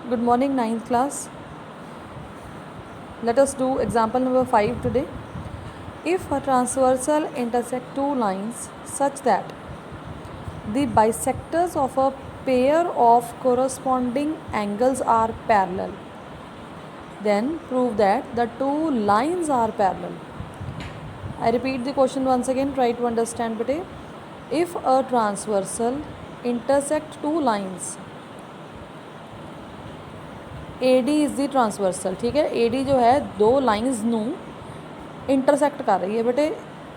Good morning, ninth class. Let us do example number 5 today. If a transversal intersect two lines such that the bisectors of a pair of corresponding angles are parallel, then prove that the two lines are parallel. I repeat the question once again, try to understand bete. If a transversal intersect two lines, AD is the transversal, ठीक है। AD जो है दो lines ਨੂੰ इंटरसैक्ट कर रही है बेटे।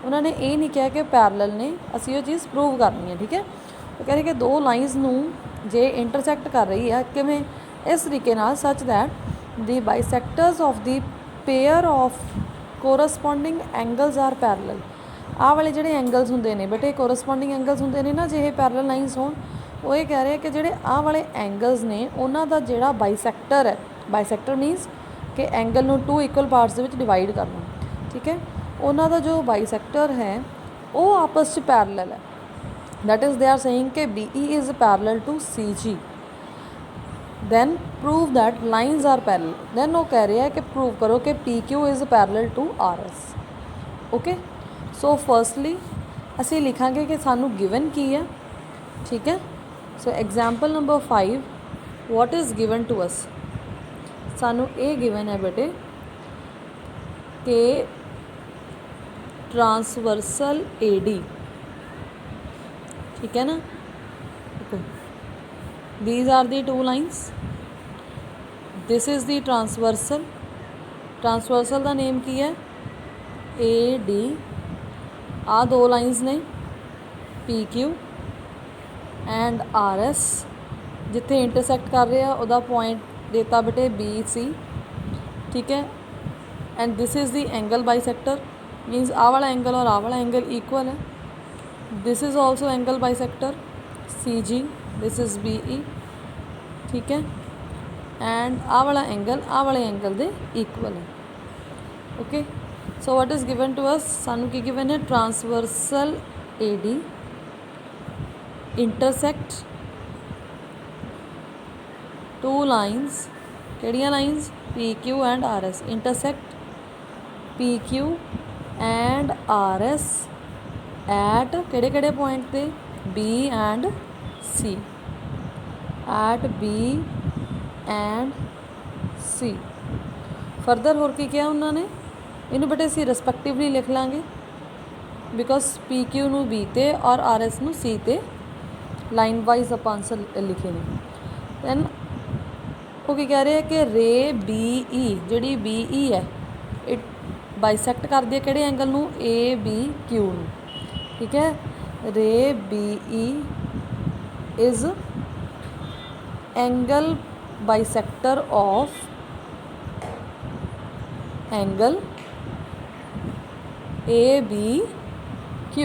उन्होंने ये नहीं कहा कि पैरलल ने, असी वो चीज़ प्रूव करनी है, ठीक है। वो कह रहे कि दो लाइनस ਨੂੰ जे इंटरसैक्ट कर रही है किवें, इस तरीके नाल such that the bisectors of the pair of corresponding angles are parallel. आह वाले जिहड़े एंगल्स हुंदे ने बेटे, कोरसपोंडिंग एंगल्स हुंदे ने ना, जे ये पैरलल लाइनस होण, वो ये कह रहे हैं कि ਜਿਹੜੇ ਆਹ ਵਾਲੇ एंगल्स ने उन्हां दा ਜਿਹੜਾ बाइसैक्टर है, बाइसैक्टर मीनस कि एंगल ਨੂੰ टू इक्वल पार्ट्स ਦੇ ਵਿੱਚ डिवाइड करना, ठीक है। उन्हां दा जो बाइसैक्टर है वो आपस में पैरलल है। That is they are saying कि BE is parallel to CG। Then prove that lines are parallel. Then वो कह रहे हैं कि प्रूव करो कि PQ is parallel to RS। Okay, so firstly असी लिखांगे कि सानू गिवन की है, ठीक है। सो example number 5, what is given to us. सानू ये गिवन है बेटे कि ट्रांसवर्सल AD, ठीक है ना। These are the two lines, this is the transversal. Transversal का नेम की है AD। आ दो लाइन्स ने PQ एंड RS, जिथे इंटरसैक्ट कर रहे हैं उहदा पॉइंट देता बेटे BC, ठीक है। And this is the angle bisector, means आ वाला एंगल और आ वाला एंगल इक्वल है। This is also angle bisector CG, this is BE, ठीक है। एंड आ वाला एंगल आ वाले एंगल दे इक्वल है। Okay, so what is given to us, सानू की गिवन है transversal AD intersect two lines, केड़ियां lines, PQ and RS। Intersect PQ and RS at केड़े केड़े पॉइंट पे, B and C, at B and C। Further होर की किया उन्होंने, इनू बेटे असी रिस्पैक्टिवली लिख लाँगे बिकॉज PQ नू B ते और RS नू C ते लाइन वाइज आप आंसर लिखे ने। दैन वो कह रहे हैं कि रे BE जी BE है इट बाइसैक्ट कर दी है कि एंगल नू ABQ नू, ठीक है। Ray BE is angle bisector of angle ABQ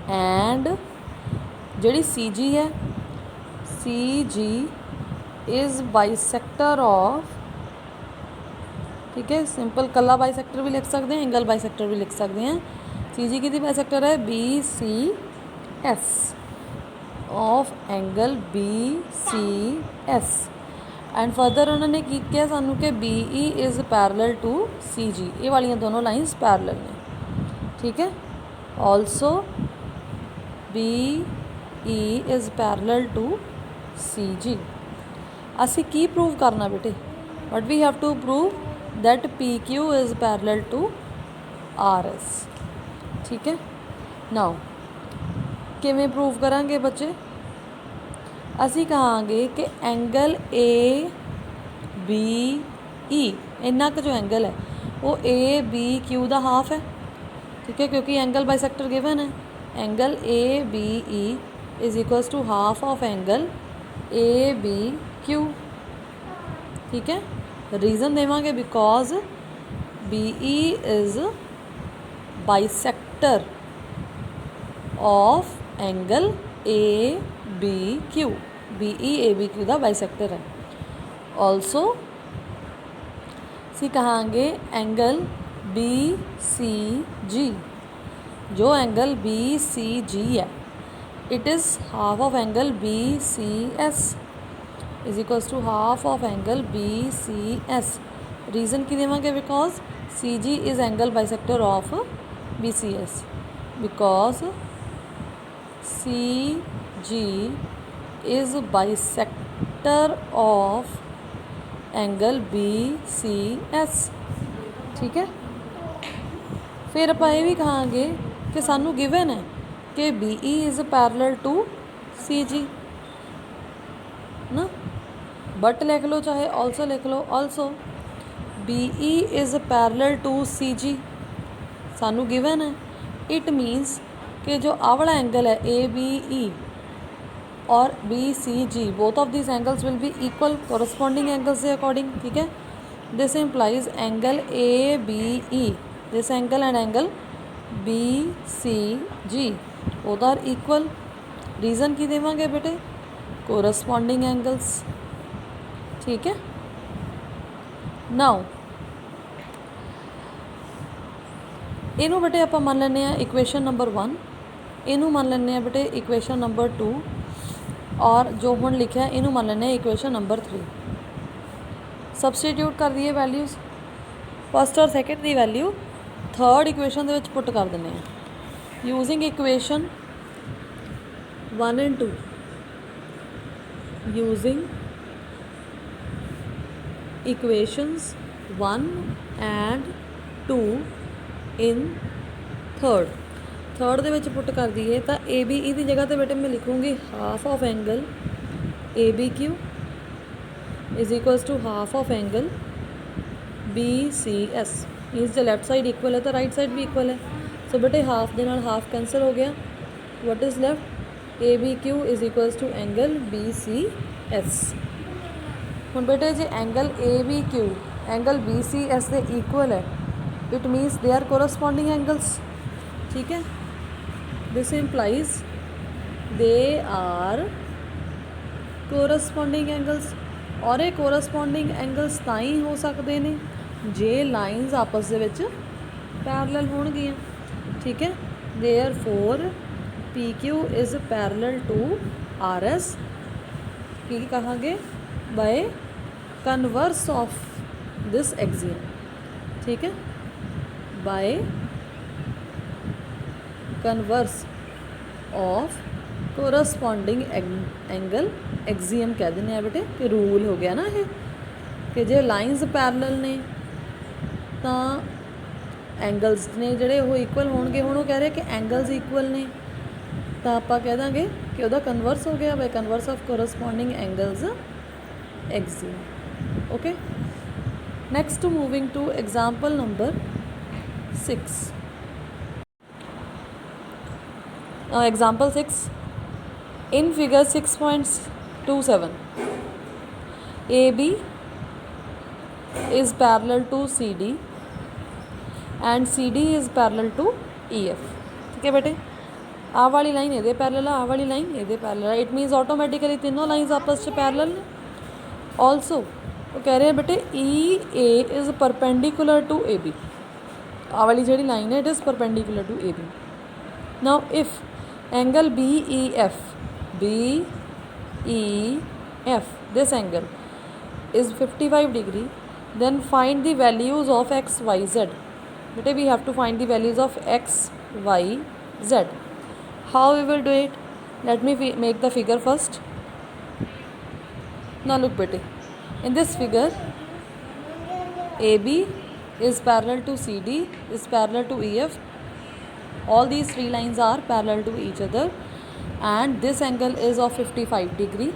and G CG है, CG इज़ बाइसैक्टर ऑफ, ठीक है। सिंपल कला बाइसैक्टर भी लिख सकते हैं, एंगल बाइसैक्टर भी लिख सकते हैं। CG की बाइसैक्टर है BCS of angle BCS। And further उन्होंने की किया सानू कि BE is parallel to CG। ये वाली दोनों लाइन्स पैरलल ने, ठीक है। Also BE is parallel to CG। असी की प्रूव करना बेटे, but we have to prove that PQ is parallel to RS, ठीक है। नाउ किवें प्रूव करांगे बच्चे, असी कहांगे कि एंगल ABE इन्ना का जो एंगल है वो ABQ का हाफ है, ठीक है, क्योंकि एंगल बाइसैक्टर गिवन है। Angle ABE is equals to half of angle ABQ, ठीक है। रीज़न देवांगे because BE is bisector of angle ABQ। BE ABQ का बाइसैक्टर है। ऑल्सो सी कहांगे एंगल BCG, जो एंगल BCG है it is half of angle BCS is equals to half of angle BCS. Reason की देवांगे because CG is angle bisector of BCS, because CG is bisector of angle BCS. ठीक है, फिर ਆਪਾਂ ਇਹ ਵੀ ਕਹਾਂਗੇ कि सानू गिवन है कि BE is parallel to CG ना, बट लिख लो चाहे ऑल्सो लिख लो, also BE is parallel to CG सानू गिवन है। इट मीन्स कि जो आ वाला एंगल है ABE और BCG, both of this angles will be equal corresponding angles के अकॉर्डिंग। ठीक है, this implies angle ABE, this angle and angle BCG both are equal. Reason की देवांगे बेटे, कोरस्पॉन्डिंग एंगल्स। ठीक है, नाउ इनू बेटे आप मान लेने इक्वेशन नंबर 1, इनू मान लेने बेटे इक्वेशन नंबर 2, और जो हुण लिखा इनू मान लेने इक्वेशन नंबर 3। सबस्टिट्यूट कर दिए वैल्यूज़, फस्ट और सैकेंड की value third equation they which put कर देने using equation 1 and 2, using equations 1 and 2 in third they which put कर दिए तो ABE की जगह तो बेटे मैं लिखूँगी half of angle ABQ is equals to half of angle BCS। Means जो लेफ्ट साइड इक्वल है तो राइट साइड भी इक्वल है। सो बेटे हाफ के नाल हाफ कैंसल हो गया, what is left ABQ is equals to angle BCS। हुण बेटे जे एंगल ABQ एंगल BCS के इक्वल है, it means they are corresponding angles. ठीक है, this implies they are corresponding angles, और ये कोरस्पॉन्डिंग एंगल्स ताई हो सकते हैं जे लाइनस आपस दे विच पैरलल होणगियां। ठीक है, therefore PQ is parallel to RS की कहांगे by converse of this axiom. ठीक है, by converse of corresponding angle axiom कह देने बेटे कि रूल हो गया ना ये कि जे लाइनस पैरलल ने तो एंगल्स ने जोड़े वो इक्वल होणगे। हुण वो कह रहे कि एंगल्स इक्वल ने तो आप कह देंगे कि वह कन्वर्स हो गया by converse of corresponding angles axiom. Okay, next moving to example number 6। Example 6 in figure 6.27 AB is parallel to CD and CD is parallel to EF। ठीक है बेटे, आ वाली लाइन ये पैरेलल है, आ वाली लाइन ये पैरेलल है, इट मीन्स ऑटोमैटिकली तीनों लाइन्स आपस में पैरेलल ने। ऑल्सो वो कह रहे हैं बेटे EA is perpendicular to AB, आ वाली जी लाइन है it is perpendicular to AB। Now if angle BEF this angle is 55 degree, then find the values of x, y, z। Beta we have to find the values of x, y, z। How we will do it? Let me make the figure first। Now look beta, in this figure AB is parallel to CD is parallel to EF, all these three lines are parallel to each other and this angle is of 55 degree।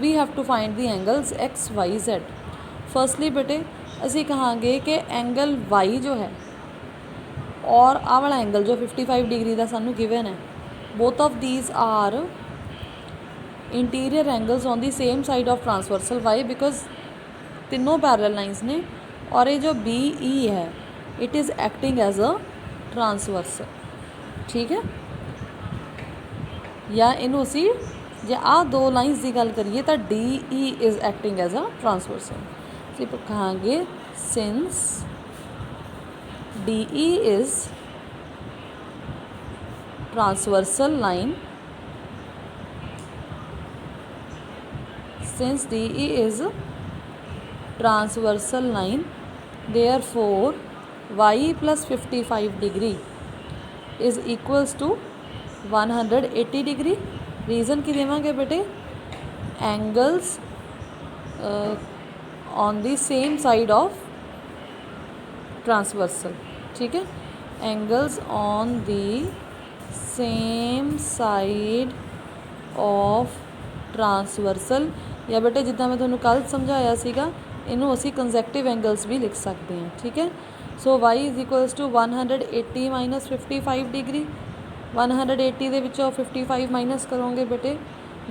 we have to find the angles x, y, z। firstly बेटे असी कहांगे कि angle y जो है और आ वाला angle जो 55 degree का सानू गिवन है, both of these are interior angles on the same side of transversal. Why because तीनों पैरेलल लाइन्स ने, और ये जो BE है it is acting as a transversal. ठीक है, या इनू असी जे आ दो लाइन्स की गल करिए तो DE is acting as a transversal. ਅਸੀਂ ਕਹਾਂਗੇ since DE is transversal line since DE is transversal line, therefore y plus 55 degree is equals to 180 degree. Reason की देवांगे बेटे, angles on the same side of transversal, ठीक है, angles on the same side of transversal, या बेटे जिद्दां मैं तुहानूं कल समझाया सीगा, इनू असी कंजैक्टिव एंगल्स भी लिख सकते हैं, ठीक है। So y is equals to 180 minus 55 degree, 180 ਦੇ ਵਿੱਚੋਂ 55 ਮਾਈਨਸ ਕਰੋਗੇ बेटे,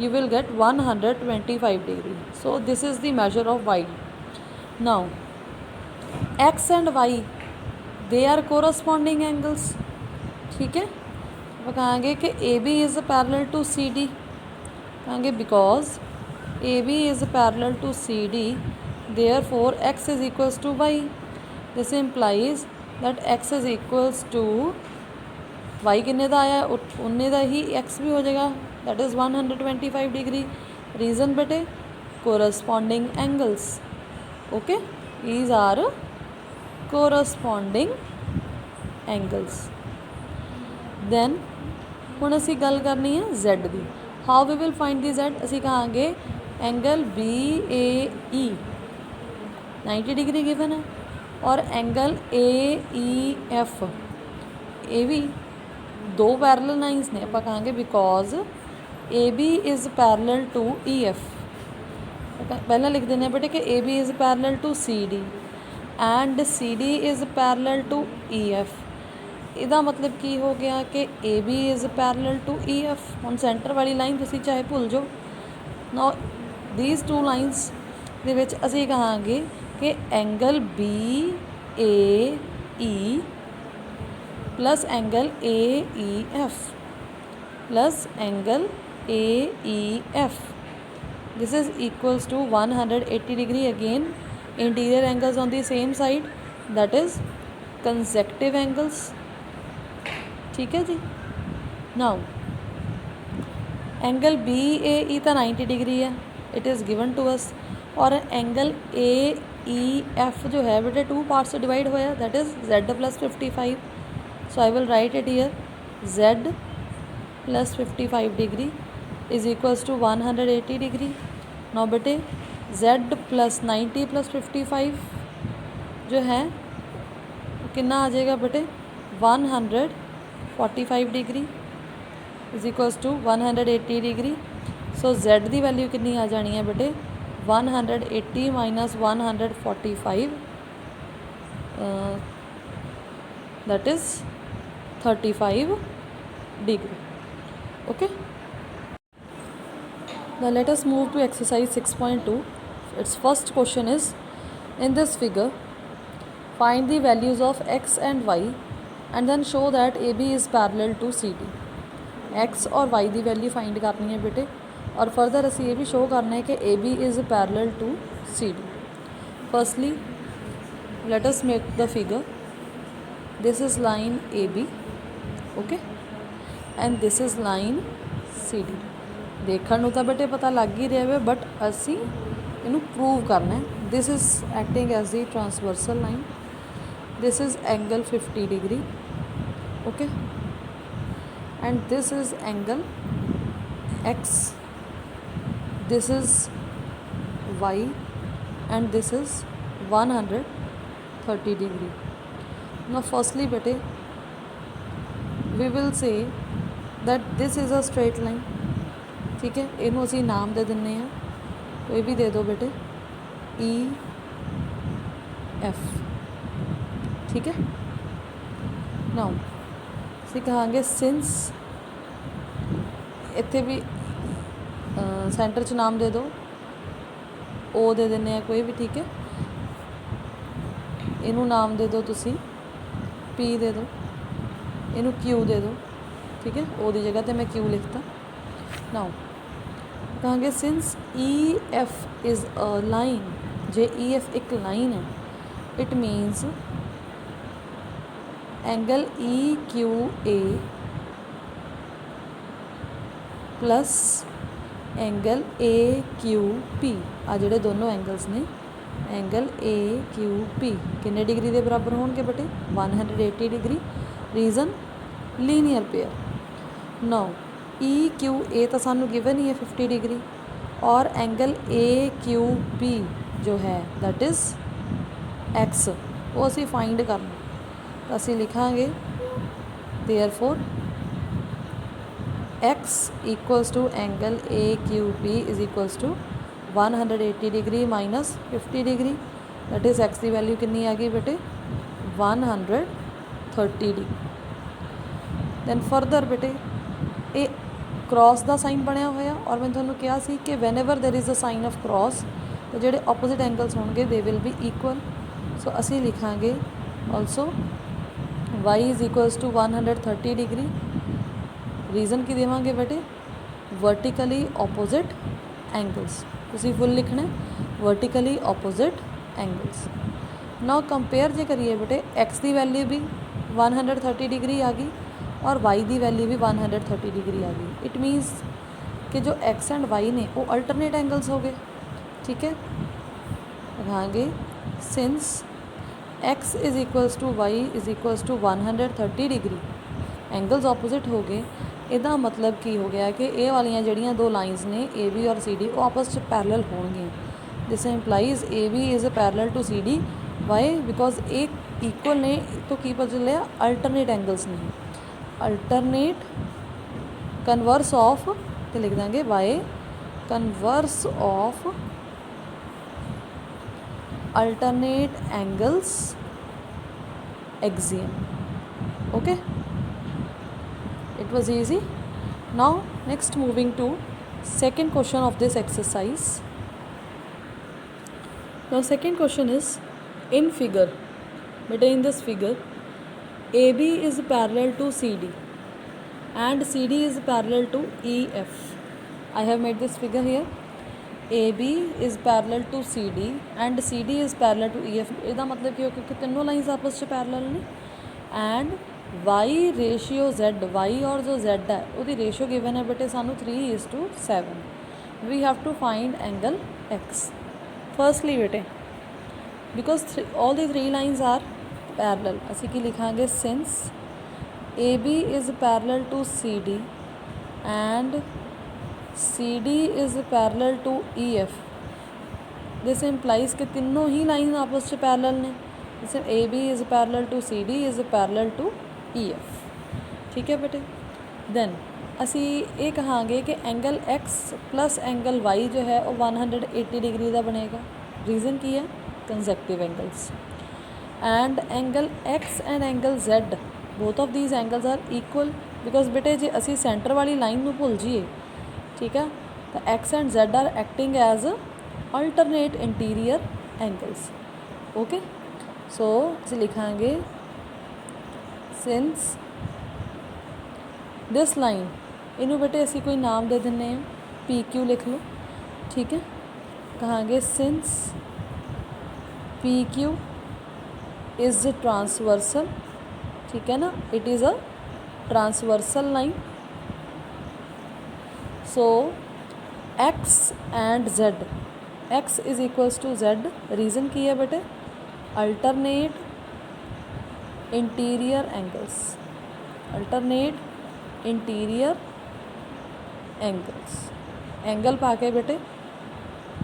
you will get 125 degree. So this is the measure of y. Now x and y, they are corresponding angles, ठीक है। ਆਪਾਂ ਕਹਾਂਗੇ कि AB is parallel to CD, कहेंगे because AB is parallel to CD, therefore x is equals to y. This implies that x is equals to y किन्ने दा आया उन्ने दा ही x भी हो जाएगा, दैट इज़ 125 डिग्री। रीज़न बेटे, corresponding angles, okay, these are corresponding angles. then ਹੁਣ ਅਸੀਂ ਗੱਲ ਕਰਨੀ ਹੈ z the. how we will find the z, ਅਸੀਂ ਕਹਾਂਗੇ एंगल BAE 90 डिग्री गिवन है, और एंगल AEF ये भी दो पैरल लाइन्स ने, आप कहेंगे because AB is parallel to EF। पहला लिख देने बेटे कि AB is parallel to CD and CD is parallel to EF। ਇਹਦਾ मतलब की हो गया कि AB is parallel to EF। ਹੁਣ सेंटर वाली लाइन ਤੁਸੀਂ चाहे भुल जाओ। नाउ these two lines ਦੇ ਵਿੱਚ ਅਸੀਂ ਕਹਾਂਗੇ कि angle BAE plus angle AEF plus angle AEF, this is equals to 180 degree. Again interior angles on the same side, that is consecutive angles, ठीक है जी। नाउ एंगल BAE तो 90 degree है, it is given to us, और angle AEF जो है बेटे two parts से divide होया, that is Z plus 55। So I will write it here, Z plus 55 degree is equals to 180 degree. Now बेटे Z plus 90 plus 55 जो है कितना आ जाएगा बेटे, 145 degree is equals to 180 degree. So Z की value कितनी आ जानी है बेटे, 180 minus 145, that is 35 degree, okay। Now let us move to exercise 6.2. its first question is, in this figure find the values of x and y and then show that AB is parallel to CD। x और y की value find करनी है बेटे, और further असी ये भी show करना है कि AB is parallel to CD। Firstly let us make the figure, this is line AB, okay, and this is line CD। देखण नूं तां बेटे पता लग ही रहा है, बट असी इनू प्रूव करना है। This is acting as the transversal line, this is angle 50 degree, okay, and this is angle X, this is Y, and this is 130 degree। now firstly bete we will say that this is a straight line, ठीक है। इनू असी नाम दे दिन्ने हैं, कोई भी दे दो बेटे, EF, ठीक है। नाउ असी कहांगे सिंस, इत्थे भी सेंटर च नाम दे दो, ओ दे देने हैं कोई भी, ठीक है। इनू नाम दे दो तुसी P दे दो, इनू Q दे दो, ठीक है। ओ दी जगह ते मैं Q लिखता। नाउ कहांगे since EF is a line, जे EF एक लाइन है, it means angle EQA plus angle A Q P आ ਜਿਹੜੇ दोनों एंगल्स ने एंगल ए क्यू पी किन्ने डिग्री के बराबर होणगे बेटे 180 degree reason linear pair. Now E Q A तो सानू गिवन ही है 50 डिग्री और एंगल ए क्यू पी जो है दैट इज़ एक्स वो असी फाइंड करना तो असी लिखांगे therefore x equals to angle A Q P is equals to 180 degree minus 50 degree that is x की वैल्यू कितनी आ गई बेटे 130 डिग्री। दैन फरदर बेटे ये क्रॉस का साइन बनया होया और मैं तुहानू कहा सी कि whenever there is a sign of cross तो जोड़े ऑपोजिट एंगल्स होंगे they will be equal. So असी लिखांगे also y is equals to 130 degree reason की देवांगे बेटे वर्टिकली ऑपोजिट एंगल्स तुसी फुल लिखना vertically opposite angles. Now compare जे करिए बेटे x की वैल्यू भी 130 डिग्री आ गई और y की वैल्यू भी 130 डिग्री आ गई। इट मीन्स कि जो x एंड y ने वो अल्टरनेट एंगल्स हो गए। ठीक है लिखांगे since x is equals to y is equals to 130 degree angles opposite हो गए। ਇਹਦਾ मतलब की हो गया कि ये वालियां जड़ियाँ दो लाइन्स ने ए बी और सी डी वो आपस में पैरल होणगियां। This implies A B is parallel to C D by because A equal ने तो की पता चलिया अल्टरनेट एंगल्स नहीं अल्टरनेट कन्वर्स ऑफ तो लिख देंगे by converse of alternate angles axiom. Okay it was easy. Now next moving to second question of this exercise. Now second question is in figure but in this figure AB is parallel to CD and CD is parallel to EF. I have made this figure here. AB is parallel to CD and CD is parallel to EF. इसका मतलब कि क्योंकि तीनों lines आपस में parallel ने and y ratio z y और जो z है उसकी रेशियो गिवन है बेटे सानू 3:7। We have to find angle x। Firstly बेटे because all the three lines are parallel असी की लिखांगे since A B is parallel to C D and C D is parallel to E F. This implies कि तीनों ही line आपस में parallel ने जैसे A B is parallel to C D is parallel to E F. ठीक है बेटे देन असी ये कहांगे कि angle x plus angle Y जो है वो 180 डिग्री का बनेगा। रीज़न की है consecutive angles and angle x and angle z both of these angles are equal because बेटे जे असी सेंटर वाली लाइन में भुल जाइए ठीक है तो x and z are acting as alternate interior angles. Okay so असी लिखांगे सिंस दिस लाइन इनू बेटे असी कोई नाम दे दें पी क्यू लिख लो। ठीक है कहांगे since P Q is transversal. ठीक है ना it is a transversal line. So x and z x is equals to z. Reason की है बेटे alternate interior angles alternate interior angles angle पा के बेटे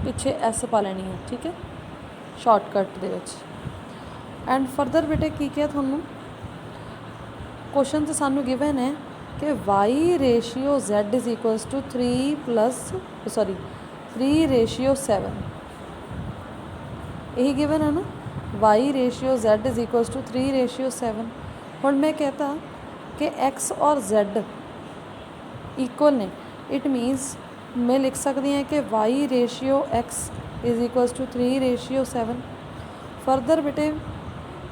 पिछे एस पा लेनी है। ठीक है shortcut they which and further बेटे की क्या थोनू क्वेश्चन सानू गिवन है कि y ratio z is equals to 3:7 यही गिवन है ना y ratio z is equals to 3:7। हुण मैं कहता कि x और z इक्वल ने इट मीन्स मैं लिख सकती हैं कि y ratio x is equals to 3:7। Further बेटे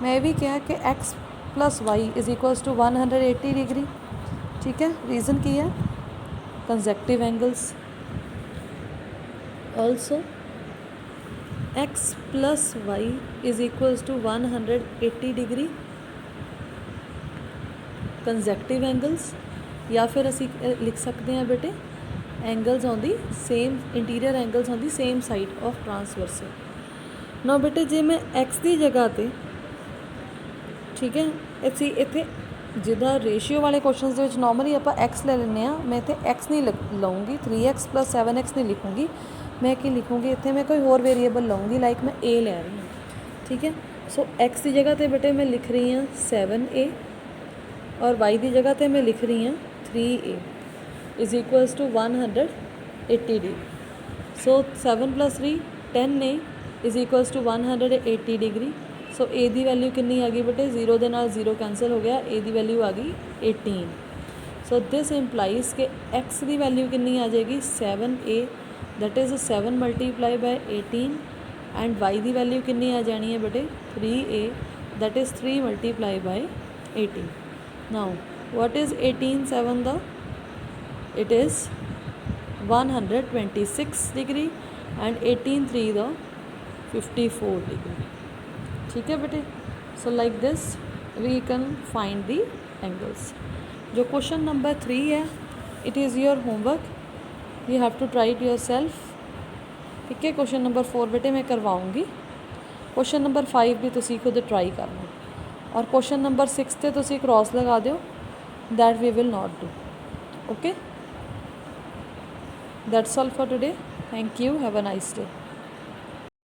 मैं भी क्या कि x plus y is equals to 180 degree. ठीक है रीज़न की है consecutive angles. Also x plus y is equals to 180 degree consecutive angles या फिर असी लिख सकते हैं बेटे angles on the same interior angles on the same side of transversal. ना बेटे जे मैं एक्स की जगह पे, ठीक है, ਅਸੀਂ ਇੱਥੇ ਜਿੱਦਾਂ ਰੇਸ਼ੀਓ ਵਾਲੇ ਕੁਐਸਚਨਸ ਦੇ ਵਿੱਚ ਨੋਰਮਲੀ ਆਪਾਂ x ਲੈ ਲੈਂਦੇ ਹਾਂ, ਮੈਂ ਇੱਥੇ x ਨਹੀਂ ਲਊਂਗੀ, 3x + 7x ਨਹੀਂ ਲਿਖੂੰਗੀ, ਮੈਂ ਕੀ ਲਿਖੂੰਗੀ ਇੱਥੇ, मैं कोई और वेरिएबल लूँगी, लाइक मैं a ले रही हूँ, ठीक है। सो x की जगह पे बेटे मैं लिख रही हूँ 7a और y की जगह पे मैं लिख रही हूँ 3a is equals to 180 degree. So 7 + 3 10a is equals to 180 degree. So a की वैल्यू कितनी आ गई बेटे, 0 के नाल 0 कैंसल हो गया, a की वैल्यू आ गई 18। सो दिस इंप्लाइज के x की वैल्यू कितनी आ जाएगी 7a, that is 7 × 18 and y की वैल्यू कितनी आ जानी है बेटे 3a, that is 3 × 18। Now what is 18 7 the, it is 126 degree and 18 3 the 54 degree, ठीक है बेटे। So like this we can find the angles. जो क्वेश्चन नंबर 3 है, it is your homework, you have to try it yourself, ठीक है। Question number 4 बेटे मैं करवाऊँगी, question number 5 भी तुसी खुद ट्राई करना, और क्वेश्चन नंबर 6 ते तुसी क्रॉस लगा दो, that we will not do, okay. That's all for today, thank you, have a nice day.